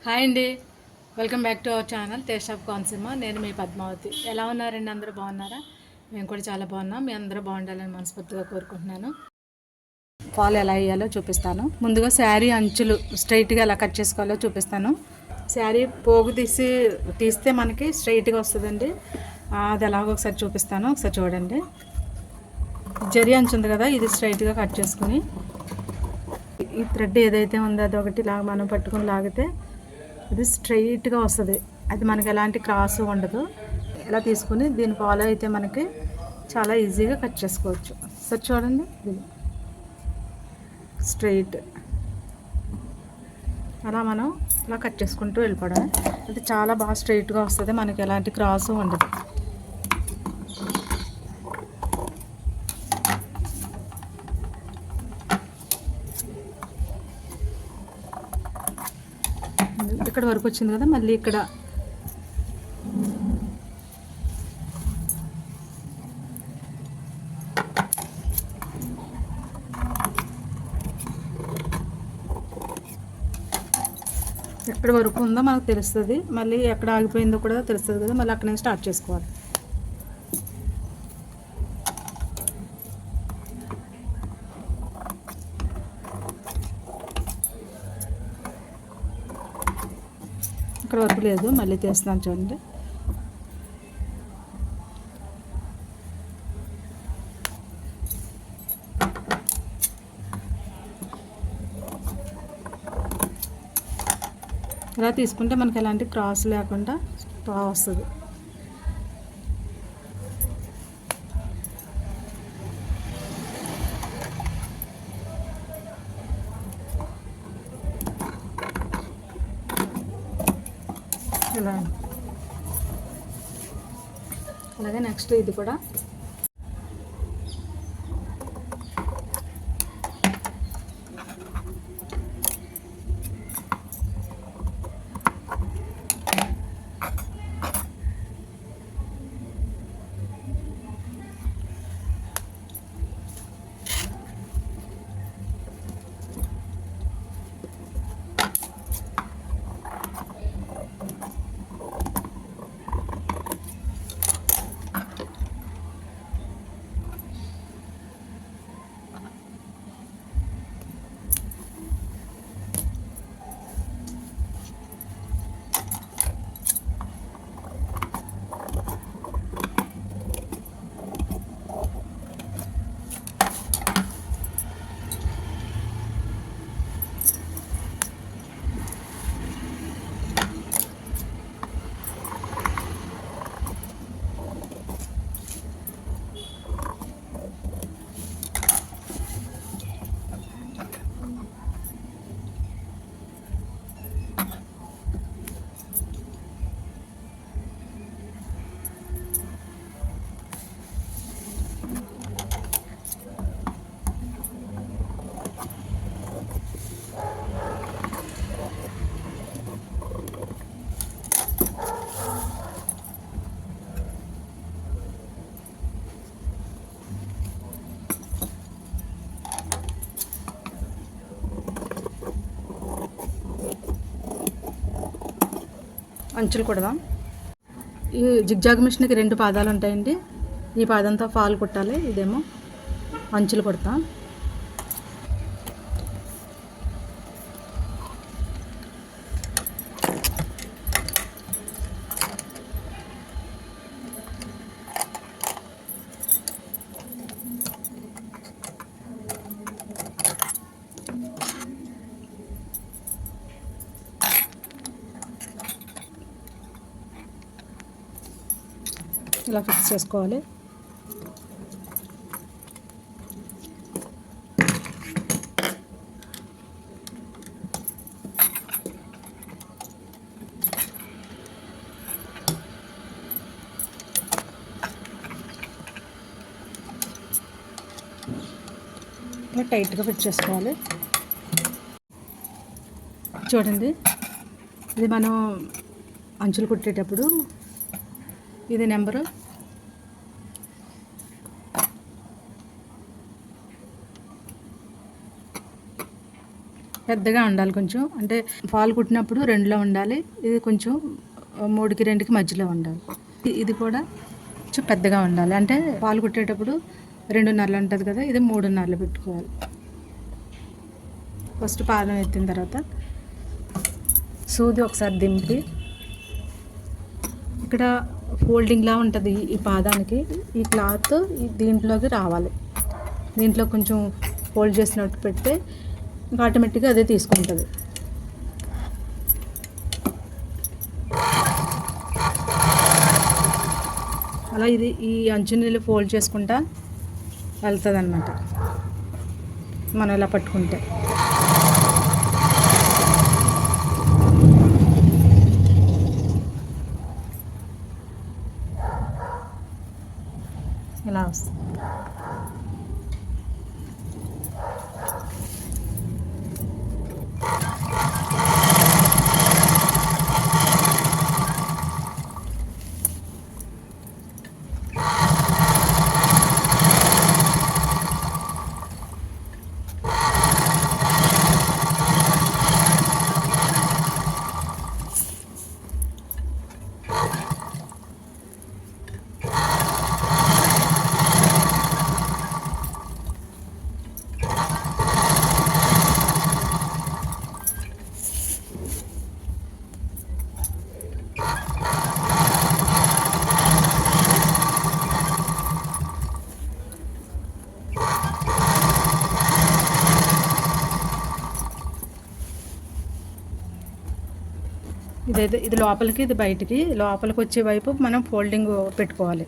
Hi అండి. Welcome back to our channel taste of Konaseema. నేను మీ పద్మావతి. ఎలా ఉన్నారండి? అందరూ బాగున్నారా? మేము కూడా చాలా బాగున్నాం. మీ అందరూ బాగుండాలని మనస్ఫూర్తిగా కోరుకుంటున్నాను. పాలు ఎలా వేయాలో చూపిస్తాను. ముందుగా శారీ అంచులు స్ట్రైట్గా ఎలా కట్ చేసుకోవాలో చూపిస్తాను. శారీ పోగు తీస్తే మనకి స్ట్రైట్గా వస్తుందండి. అది ఎలాగో ఒకసారి చూపిస్తాను. ఒకసారి చూడండి. జరి అంచు ఉంది కదా, ఇది స్ట్రైట్గా కట్ చేసుకుని ఈ థ్రెడ్ ఏదైతే ఉందో అదొకటి మనం పట్టుకుని లాగితే ఇది స్ట్రైట్గా వస్తుంది. అది మనకి ఎలాంటి క్రాస్ ఉండదు. ఇలా తీసుకుని దీన్ని ఫాలో అయితే మనకి చాలా ఈజీగా కట్ చేసుకోవచ్చు. సరే చూడండి, ఇది స్ట్రైట్ అలా మనం ఇలా కట్ చేసుకుంటూ వెళ్ళిపోవడం. అది చాలా బాగా స్ట్రైట్గా వస్తుంది, మనకి ఎలాంటి క్రాసు ఉండదు. ఇక్కడ వరకు వచ్చింది కదా, మళ్ళీ ఇక్కడ ఎక్కడ వరకు ఉందో మనకు తెలుస్తుంది. మళ్ళీ ఎక్కడ ఆగిపోయిందో కూడా తెలుస్తుంది కదా, మళ్ళీ అక్కడ నుంచి స్టార్ట్ చేసుకోవాలి. ఇక్కడ వరకు లేదు, మళ్ళీ తీస్తున్నాను చూడండి. ఇలా తీసుకుంటే మనకి ఎలాంటి క్రాస్ లేకుండా బాగా వస్తుంది. ఇలా అలాగే నెక్స్ట్ ఇది కూడా అంచులు కుడదాం. ఈ జిగ్జాగ్ మిషన్కి 2 పాదాలు ఉంటాయండి. ఈ పాదంతో ఫాల్ కుట్టాలి, ఇదేమో అంచులు కుడతాం. ఇలా ఫిక్స్ చేసుకోవాలి. ఇలా టైట్గా ఫిట్ చేసుకోవాలి. చూడండి, ఇది మనం అంచులు కుట్టేటప్పుడు ఇది నెంబరు పెద్దగా ఉండాలి కొంచెం, అంటే పాలు కుట్టినప్పుడు 2లో ఉండాలి, ఇది కొంచెం 3కి 2కి మధ్యలో ఉండాలి. ఇది కూడా కొంచెం పెద్దగా ఉండాలి, అంటే పాలు కుట్టేటప్పుడు 2.5 ఉంటుంది కదా, ఇది 3.5 పెట్టుకోవాలి. ఫస్ట్ పాదం ఎత్తిన తర్వాత సూది ఒకసారి దింపి, ఇక్కడ ఫోల్డింగ్లా ఉంటుంది ఈ పాదానికి, ఈ క్లాత్ దీంట్లోకి రావాలి. దీంట్లో కొంచెం ఫోల్డ్ చేసినట్టు పెడితే ఇంకా ఆటోమేటిక్గా అదే తీసుకుంటుంది. అలా ఇది ఈ అంచు నీళ్ళు ఫోల్డ్ చేసుకుంటా వెళ్తుంది అన్నమాట మనం ఇలా పట్టుకుంటే. ఇలా వస్తుంది. ఇదైతే ఇది లోపలికి, ఇది బయటికి. లోపలికి వచ్చే వైపు మనం ఫోల్డింగ్ పెట్టుకోవాలి.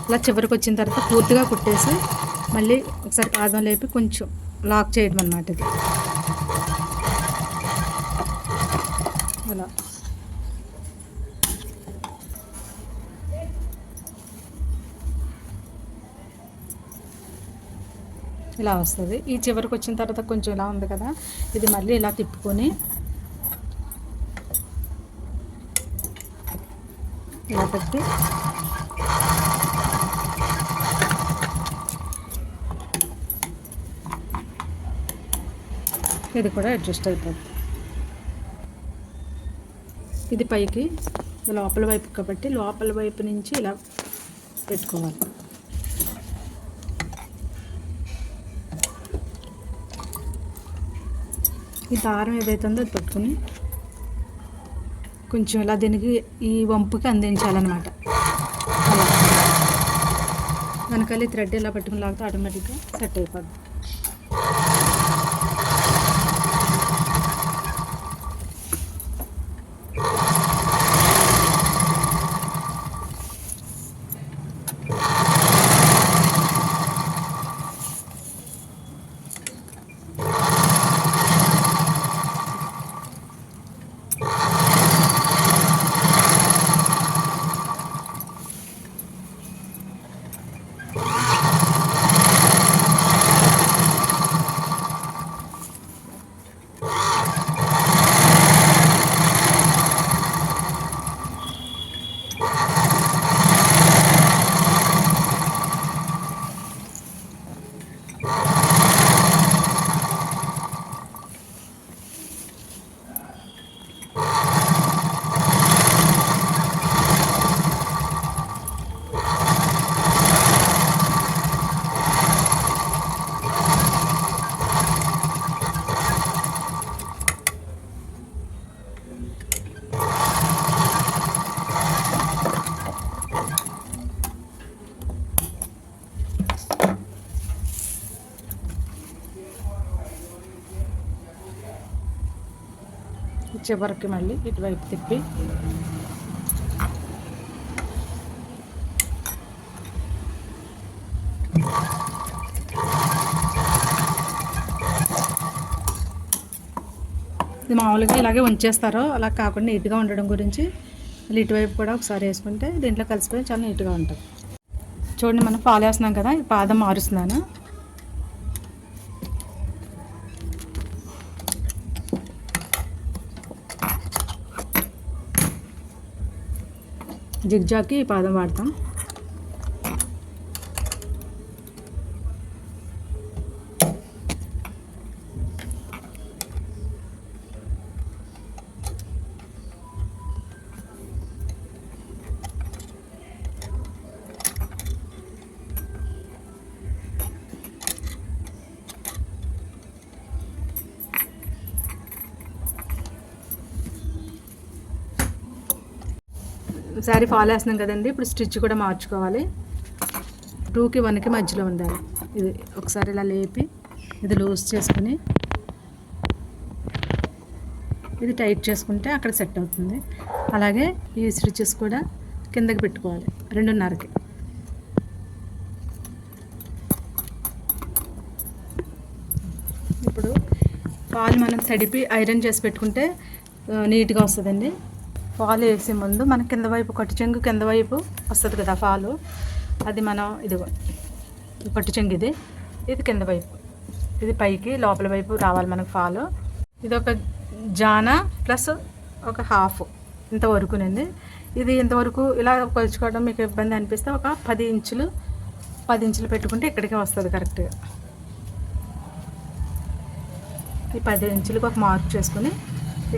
ఇలా చివరికి వచ్చిన తర్వాత పూర్తిగా కుట్టేసి మళ్ళీ ఒకసారి పాదం లేపి కొంచెం లాక్ చేయడం అన్నమాట. ఇది అలా ఇలా వస్తుంది. ఈ చివరికి వచ్చిన తర్వాత కొంచెం ఇలా ఉంది కదా, ఇది మళ్ళీ ఇలా తిప్పుకొని ఇలా పెట్టి ఇది కూడా అడ్జస్ట్ అయిపోతుంది. ఇది పైకి లోపల వైపు కాబట్టి లోపల వైపు నుంచి ఇలా పెట్టుకోవాలి. ఈ దారం ఏదైతే ఉందో అది పట్టుకుని కొంచెం ఇలా దీనికి ఈ వంపుకి అందించాలన్నమాట. అలా వెనకాల థ్రెడ్ ఇలా పట్టుకుని లాగితే ఆటోమేటిక్గా సెట్ అయిపోద్ది. చివరికి మళ్ళీ ఇటువైపు తిప్పి ఇది మామూలుగా ఇలాగే ఉంచేస్తారు, అలా కాకుండా నీట్గా ఉండడం గురించి మళ్ళీ ఇటువైపు కూడా ఒకసారి వేసుకుంటే దీంట్లో కలిసిపోయి చాలా నీట్గా ఉంటుంది. చూడండి, మనం పాలు వేస్తున్నాం కదా, ఈ పాదం మారుస్తున్నాను. జిగ్జాగ్కి ఈ పాదం వాడతాం. శారీ ఫాల్ వేస్తున్నాం కదండి, ఇప్పుడు స్టిచ్ కూడా మార్చుకోవాలి. 2కి 1కి మధ్యలో ఉండాలి. ఇది ఒకసారి ఇలా లేపి ఇది లూజ్ చేసుకుని ఇది టైట్ చేసుకుంటే అక్కడ సెట్ అవుతుంది. అలాగే ఈ స్టిచెస్ కూడా కిందకి పెట్టుకోవాలి 2:30కి. ఇప్పుడు ఫాల్ మనం తడిపి ఐరన్ చేసి పెట్టుకుంటే నీట్గా వస్తుందండి. ఫాల్ వేసే ముందు మన కింద వైపు కట్టు చెంగు కింద వైపు వస్తుంది కదా ఫాలు, అది మనం ఇదిగో కట్టు చెంగు ఇది కింద వైపు, ఇది పైకి లోపల వైపు రావాలి మనకు ఫాలు. ఇది ఒక జానా ప్లస్ ఒక హాఫ్ ఇంతవరకునండి. ఇది ఇంతవరకు ఇలా కొలుచుకోవడం మీకు ఇబ్బంది అనిపిస్తే ఒక 10 ఇంచులు పెట్టుకుంటే ఇక్కడికే వస్తుంది కరెక్ట్గా. ఈ 10 ఇంచులకు ఒక మార్క్ చేసుకుని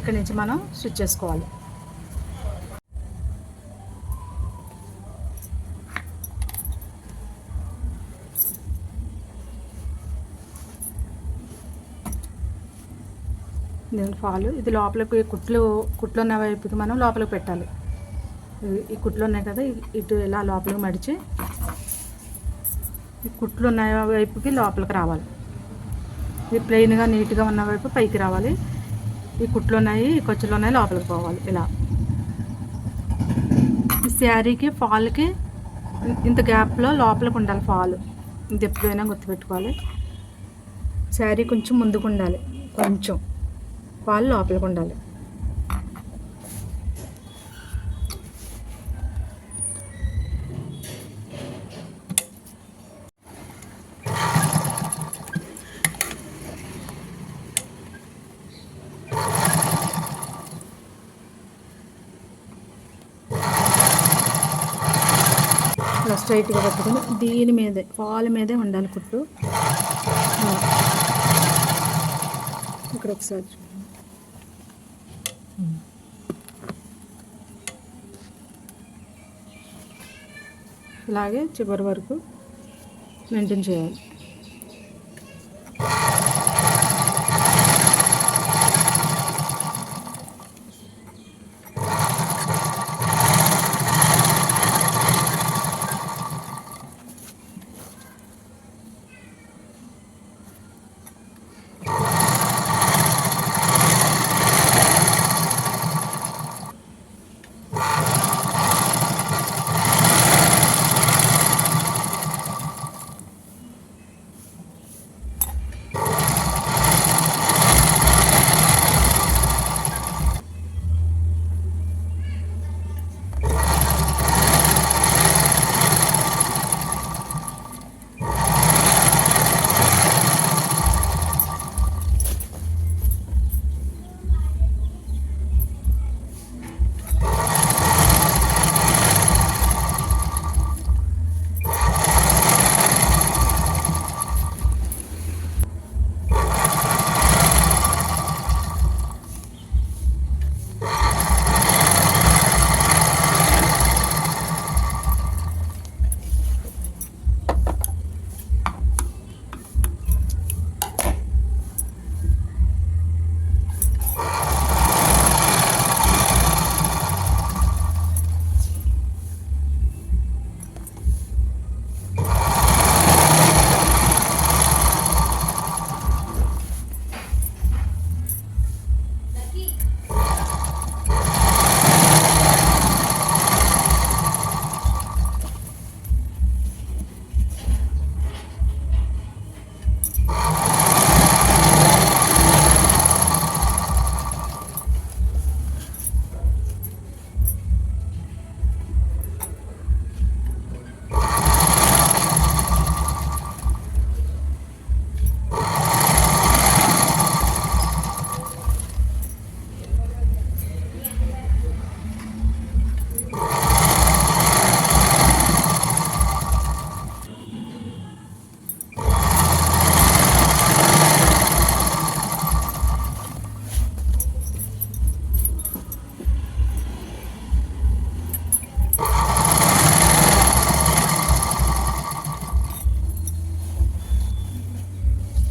ఇక్కడి నుంచి మనం స్టిచ్ చేసుకోవాలి. నేను ఫాలు ఇది లోపలికి కుట్లు ఉన్న వైపుకి మనం లోపలికి పెట్టాలి. ఈ కుట్లు ఉన్నాయి కదా, ఇటు ఇలా లోపలికి మడిచి ఈ కుట్లు ఉన్న వైపుకి లోపలికి రావాలి. ఇది ప్లెయిన్గా నీట్గా ఉన్న వైపు పైకి రావాలి. ఈ కుట్లు ఉన్నాయి, ఈ కొచ్చులు ఉన్నాయి, లోపలికి పోవాలి. ఇలా ఈ శారీకి ఫాల్కి ఇంత గ్యాప్లో లోపలికి ఉండాలి ఫాల్. ఇది ఎప్పుడైనా గుర్తుపెట్టుకోవాలి. శారీ కొంచెం ముందుకు ఉండాలి, కొంచెం ఫాల్ లోపలికి ఉండాలి. ఇలా స్ట్రైట్గా పెట్టుకుని దీని మీదే ఫాల్ మీదే ఉండాలి కుట్టు. ఇక్కడ ఒకసారి ఇలాగే చివరి వరకు మెయింటైన్ చేయాలి.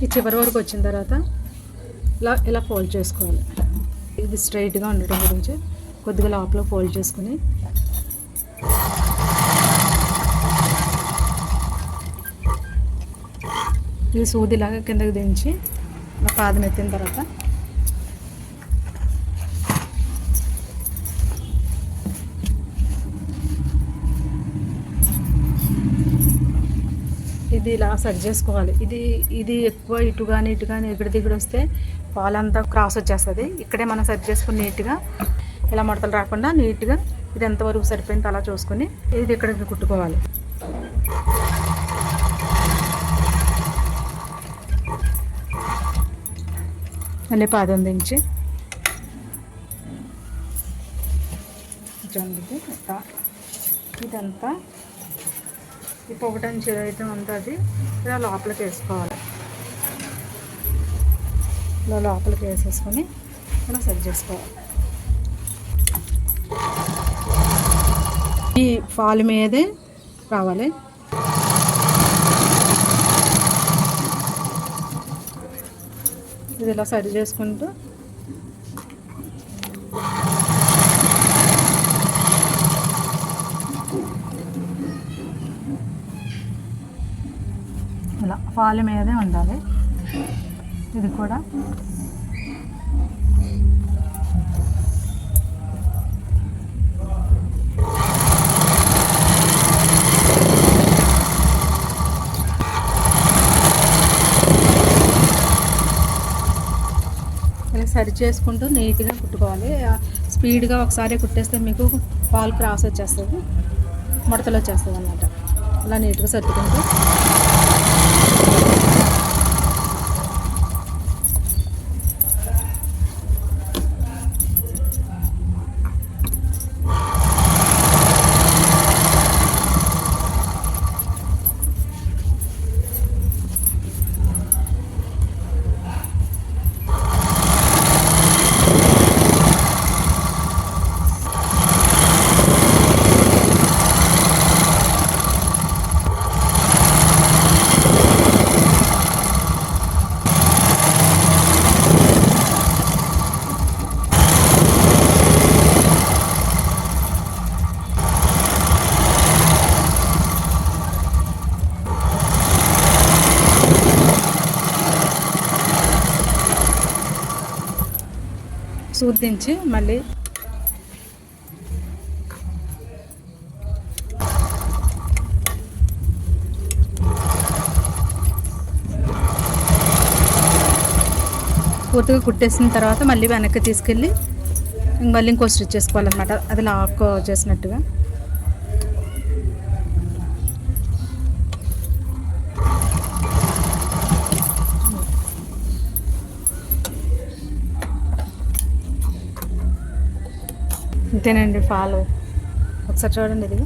ఈ చివరి వరకు వచ్చిన తర్వాత ఇలా ఫోల్డ్ చేసుకోవాలి. ఇది స్ట్రైట్గా ఉండటం గురించి కొద్దిగా లోపల ఫోల్డ్ చేసుకుని ఇది సూదిలాగా కిందకి దించి పాదం ఎత్తిన తర్వాత ఇది ఇలా సెట్ చేసుకోవాలి. ఇది ఎక్కువ ఇటు కానీ ఎక్కడ దిగుడు వస్తే పాలంతా క్రాస్ వచ్చేస్తుంది. ఇక్కడే మనం సెట్ చేసుకుని నీట్గా ఇలా మడతలు రాకుండా నీట్గా ఇది ఎంతవరకు సరిపోయిందో అలా చూసుకొని ఇది ఇక్కడికి కుట్టుకోవాలి. మళ్ళీ పాదం దించి ఇదంతా ఈ పొగటని చేయటం అంతా అది ఇలా లోపలికి వేసుకోవాలి. ఇలా లోపలికి వేసేసుకొని ఇలా సెట్ చేసుకోవాలి. ఈ ఫాల్ మీదే రావాలి. ఇది ఇలా సరి చేసుకుంటూ ఇలా ఫాల్ మీదే ఉండాలి. ఇది కూడా సరి చేసుకుంటూ నీట్గా కుట్టుకోవాలి. స్పీడ్గా ఒకసారి కుట్టేస్తే మీకు ఫాల్ క్రాస్ వచ్చేస్తుంది, ముడతలు వచ్చేస్తుంది అన్నమాట. అలా నీట్గా సర్దుకుంటూ సూదించి మళ్ళీ పూర్తిగా కుట్టేసిన తర్వాత మళ్ళీ వెనక్కి తీసుకెళ్ళి మళ్ళీ ఇంకో స్టిచ్ చేసుకోవాలన్నమాట. అది లాక్ చేసినట్టుగా ఇంతేనండి. ఫాల్ ఒకసారి చూడండి. ఇది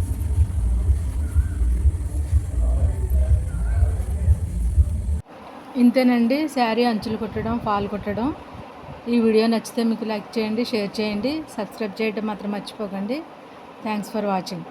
ఇంతేనండి శారీ అంచులు కుట్టడం, ఫాల్ కుట్టడం. ఈ వీడియో నచ్చితే మీకు లైక్ చేయండి, షేర్ చేయండి, సబ్స్క్రైబ్ చేయడం మాత్రం మర్చిపోకండి. Thanks for watching.